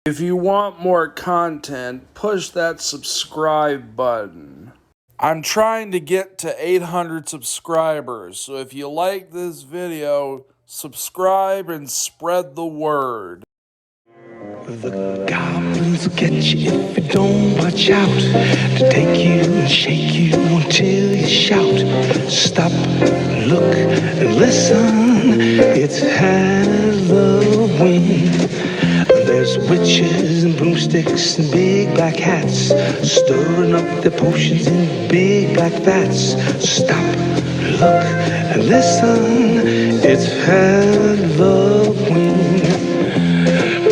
If you want more content, push that subscribe button. I'm trying to get to 800 subscribers, so if you like this video, subscribe and spread the word. The goblins will get you if you don't watch out. To take you and shake you until you shout. Stop, look, and listen. It's Halloween. There's witches and broomsticks and big black hats, stirring up their potions in big black vats. Stop, look, and listen. It's Halloween.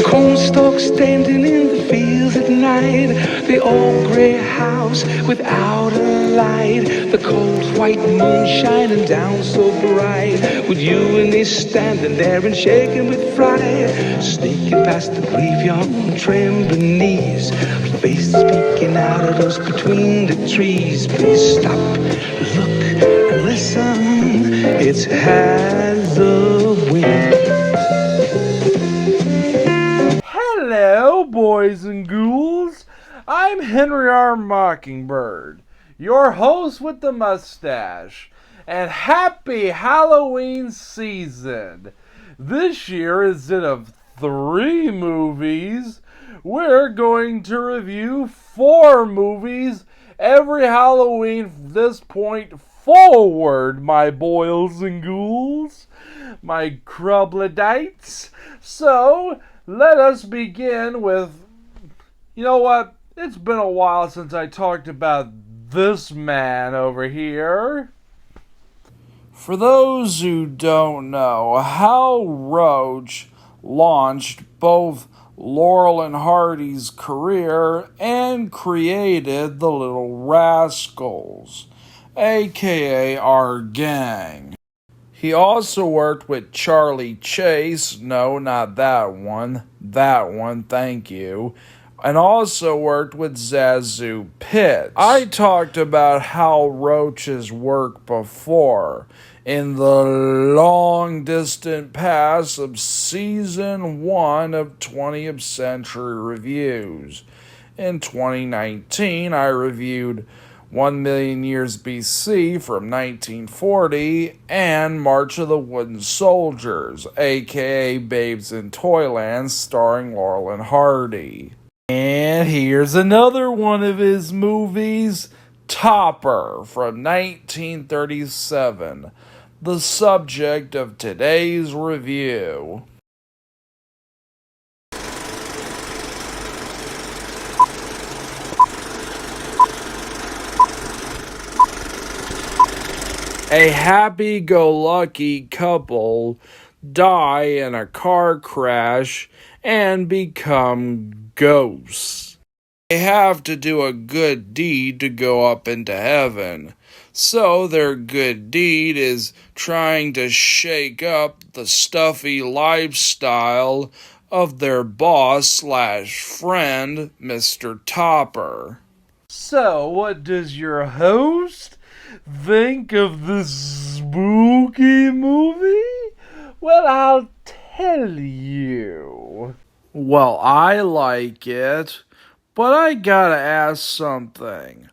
Cornstalks standing in the fields at night. The old gray house without a light. The cold white moon shining down so bright. With you and me standing there and shaking with fright. Sneaking past the graveyard on trembling knees. Faces peeking out at us between the trees. Please stop, look, and listen. It's Halloween. Hello, boys and ghouls. I'm Henry R. Mockingbird, your host with the mustache, and happy Halloween season. This year, instead of 3 movies, we're going to review 4 movies every Halloween from this point forward, my boys and ghouls, my Crubladites. So, let us begin with, you know what? It's been a while since I talked about this man over here. For those who don't know, Hal Roach launched both Laurel and Hardy's career and created the Little Rascals, aka our gang. He also worked with Charlie Chase, no, not that one, thank you, and also worked with Zazu Pitts. I talked about Hal Roach's work before, in the long distant past of Season 1 of 20th Century Reviews. In 2019, I reviewed 1 Million Years BC from 1940, and March of the Wooden Soldiers, aka Babes in Toyland, starring Laurel and Hardy. And here's another one of his movies, Topper, from 1937, the subject of today's review. A happy-go-lucky couple die in a car crash and become ghosts. They have to do a good deed to go up into heaven. So their good deed is trying to shake up the stuffy lifestyle of their boss/friend, Mr. Topper. So, what does your host think of this spooky movie? Well, I'll tell you. Well, I like it, but I gotta ask something.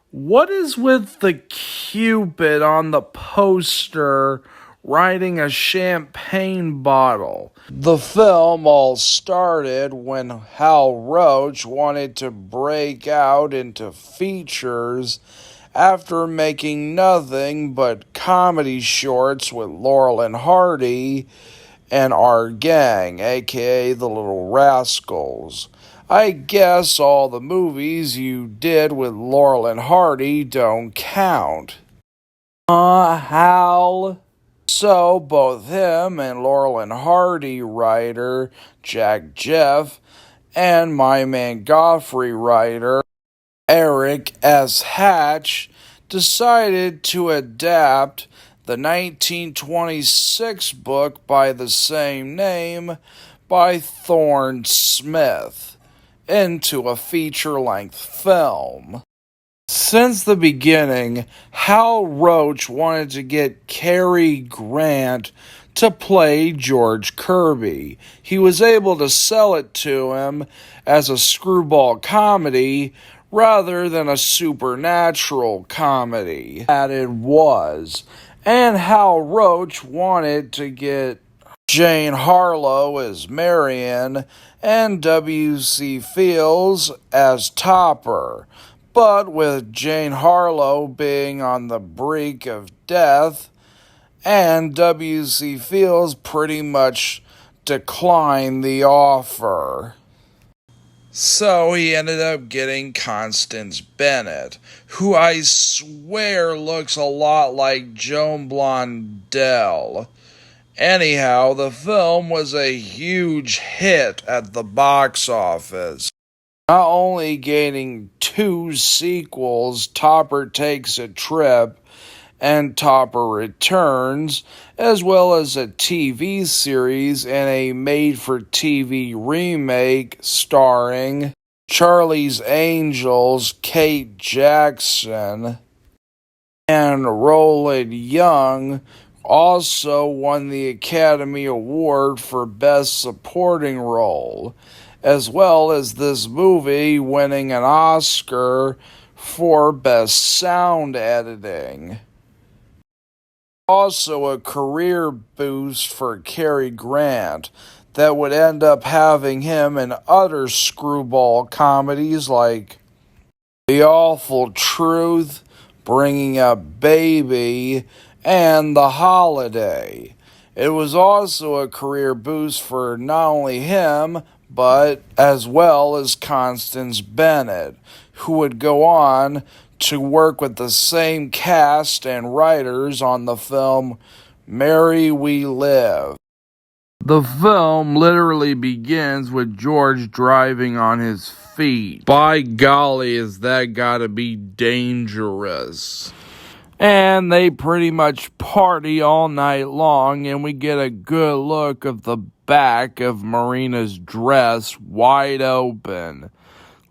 What is with the Cupid on the poster riding a champagne bottle? The film all started when Hal Roach wanted to break out into features after making nothing but comedy shorts with Laurel and Hardy and our gang, aka the Little Rascals. I guess all the movies you did with Laurel and Hardy don't count. Hal. So both him and Laurel and Hardy writer Jack Jeff and My Man Godfrey writer Eric S. Hatch decided to adapt the 1926 book by the same name by Thorne Smith into a feature-length film. Since the beginning, Hal Roach wanted to get Cary Grant to play George Kirby. He was able to sell it to him as a screwball comedy rather than a supernatural comedy that it was, and Hal Roach wanted to get Jane Harlow as Marion and W.C. Fields as Topper. But with Jane Harlow being on the brink of death, and W.C. Fields pretty much declined the offer. So he ended up getting Constance Bennett, who I swear looks a lot like Joan Blondell. Anyhow, the film was a huge hit at the box office. Not only gaining 2 sequels, Topper Takes a Trip and Topper Returns, as well as a TV series and a made-for-TV remake starring Charlie's Angels, Kate Jackson, and Roland Young, also won the Academy Award for Best Supporting Role, as well as this movie winning an Oscar for Best Sound Editing. Also a career boost for Cary Grant that would end up having him in other screwball comedies like The Awful Truth, Bringing Up Baby, and The Holiday. It was also a career boost for not only him, but as well as Constance Bennett, who would go on to work with the same cast and writers on the film Mary We Live. The film literally begins with George driving on his feet. By golly, is that gotta be dangerous. And they pretty much party all night long, and we get a good look of the back of Marina's dress wide open.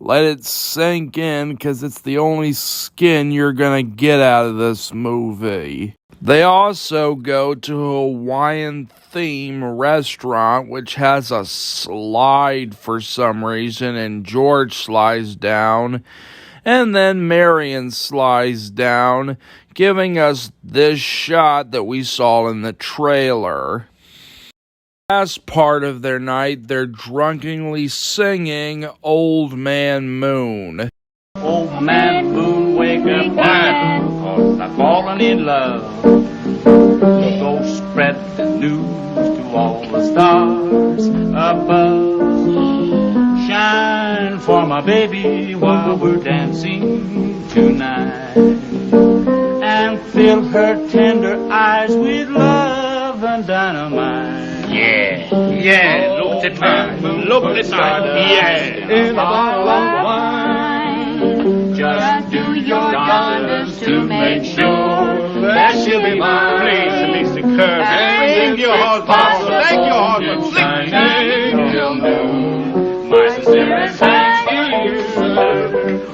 Let it sink in, because it's the only skin you're gonna get out of this movie. They also go to a Hawaiian-themed restaurant, which has a slide for some reason, and George slides down, and then Marion slides down, giving us this shot that we saw in the trailer. Last part of their night, they're drunkenly singing Old Man Moon. Old man Moon, wake up, why? 'Cause I've fallen in love. Go spread the news to all the stars above. Shine for my baby while we're dancing tonight, and fill her tender eyes with love and dynamite. Yeah, look at the time, yeah. In a bottle of wine, just do your darndest to make sure that she'll be mine. Please, Mr. Kirby, thank your husband. Thank your husband. My sincerest thanks to you,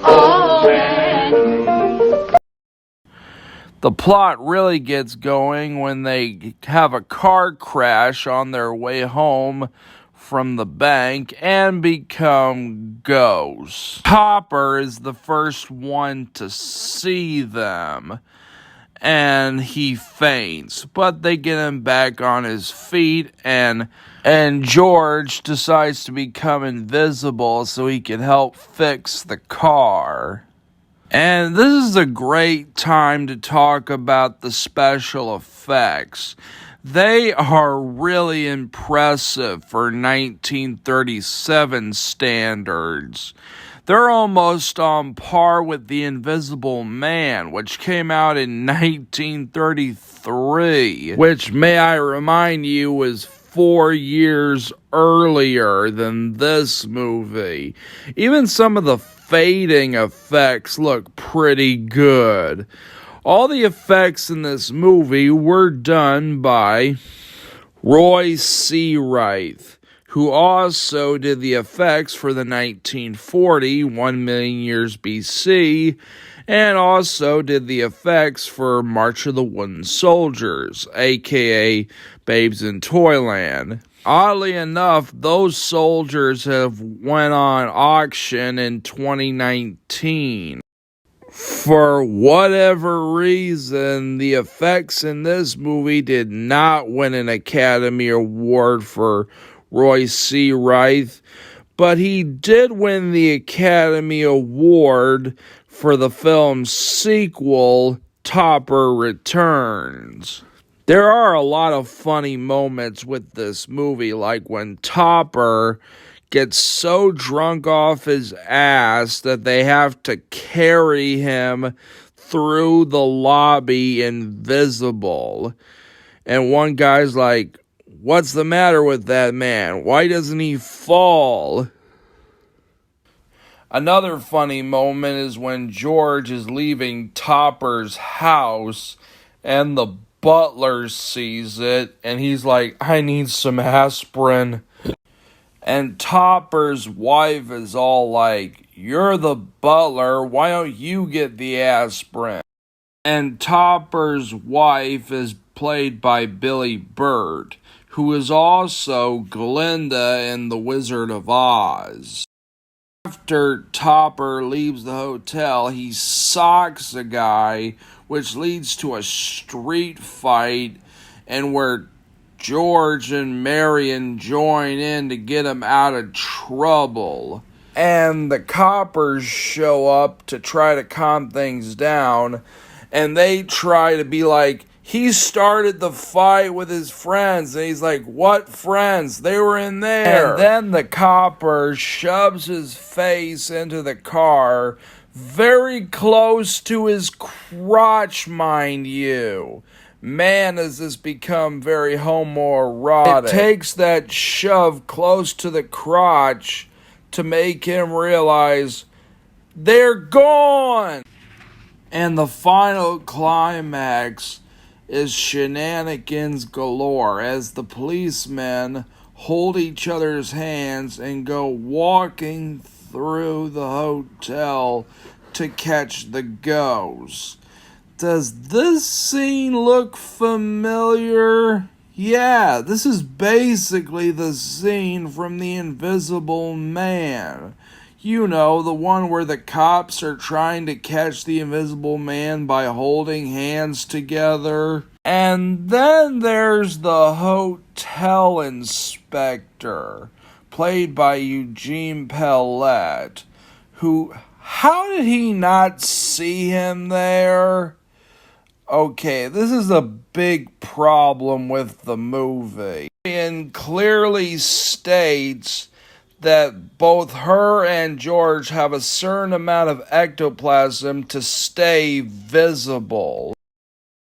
oh man. The plot really gets going when they have a car crash on their way home from the bank and become ghosts. Topper is the first one to see them, and he faints, but they get him back on his feet, and George decides to become invisible so he can help fix the car. And this is a great time to talk about the special effects. They are really impressive for 1937 standards. They're almost on par with The Invisible Man, which came out in 1933, which, may I remind you, was 4 years earlier than this movie. Even some of the fading effects look pretty good. All the effects in this movie were done by Roy Seawright, who also did the effects for the 1940 1 Million Years BC, and also did the effects for March of the Wooden Soldiers, aka Babes in Toyland. Oddly enough, those soldiers have went on auction in 2019. For whatever reason, the effects in this movie did not win an Academy Award for Roy C. Wright, but he did win the Academy Award for the film's sequel, Topper Returns. There are a lot of funny moments with this movie, like when Topper gets so drunk off his ass that they have to carry him through the lobby invisible. And one guy's like, "What's the matter with that man? Why doesn't he fall?" Another funny moment is when George is leaving Topper's house and the butler sees it and he's like, "I need some aspirin." And Topper's wife is all like, "You're the butler, why don't you get the aspirin?" And Topper's wife is played by Billy Bird, who is also Glinda in The Wizard of Oz. After Topper leaves the hotel, he socks a guy, which leads to a street fight, and where George and Marion join in to get him out of trouble. And the coppers show up to try to calm things down, and they try to be like, "He started the fight with his friends." And he's like, "What friends? They were in there." And then the copper shoves his face into the car, very close to his crotch, mind you. Man, has this become very homoerotic. It takes that shove close to the crotch to make him realize they're gone. And the final climax is shenanigans galore as the policemen hold each other's hands and go walking through the hotel to catch the ghost. Does this scene look familiar? Yeah, this is basically the scene from The Invisible Man. You know, the one where the cops are trying to catch the Invisible Man by holding hands together. And then there's the hotel inspector, played by Eugene Pellett, who, how did he not see him there? Okay, this is a big problem with the movie. And clearly states that both her and George have a certain amount of ectoplasm to stay visible.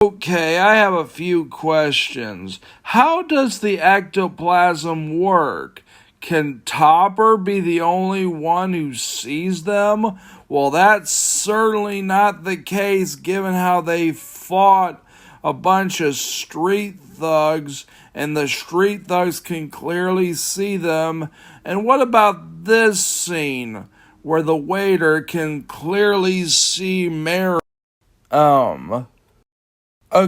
Okay, I have a few questions. How does the ectoplasm work? Can Topper be the only one who sees them? Well, that's certainly not the case given how they fought a bunch of street thugs and the street thugs can clearly see them. And what about this scene where the waiter can clearly see Mary? A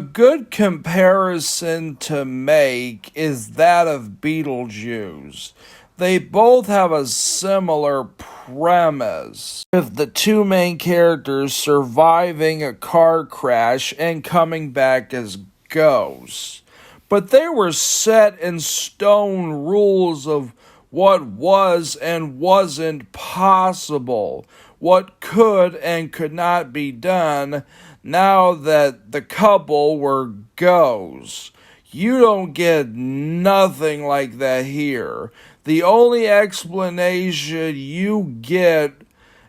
good comparison to make is that of Beetlejuice. They both have a similar premise, with the two main characters surviving a car crash and coming back as ghosts. But they were set in stone rules of what was and wasn't possible, what could and could not be done now that the couple were ghosts. You don't get nothing like that here. The only explanation you get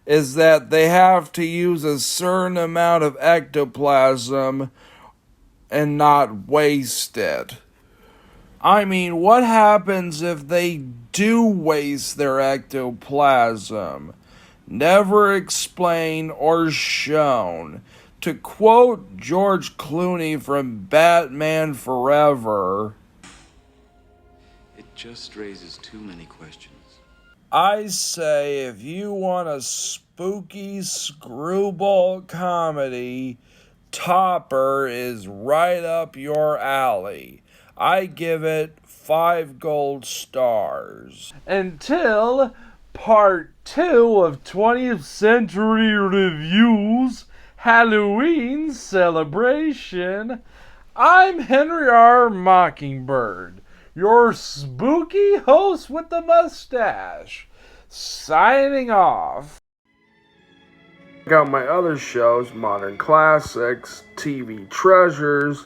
is that they have to use a certain amount of ectoplasm and not waste it. I mean, what happens if they do waste their ectoplasm? Never explained or shown. To quote George Clooney from Batman Forever, "It just raises too many questions. I say if you want a spooky screwball comedy, Topper is right up your alley. I give it 5 gold stars. Until part 2 of 20th Century Reviews Halloween Celebration, I'm Henry R. Mockingbird, your spooky host with the mustache, signing off. Check out my other shows, Modern Classics, TV Treasures,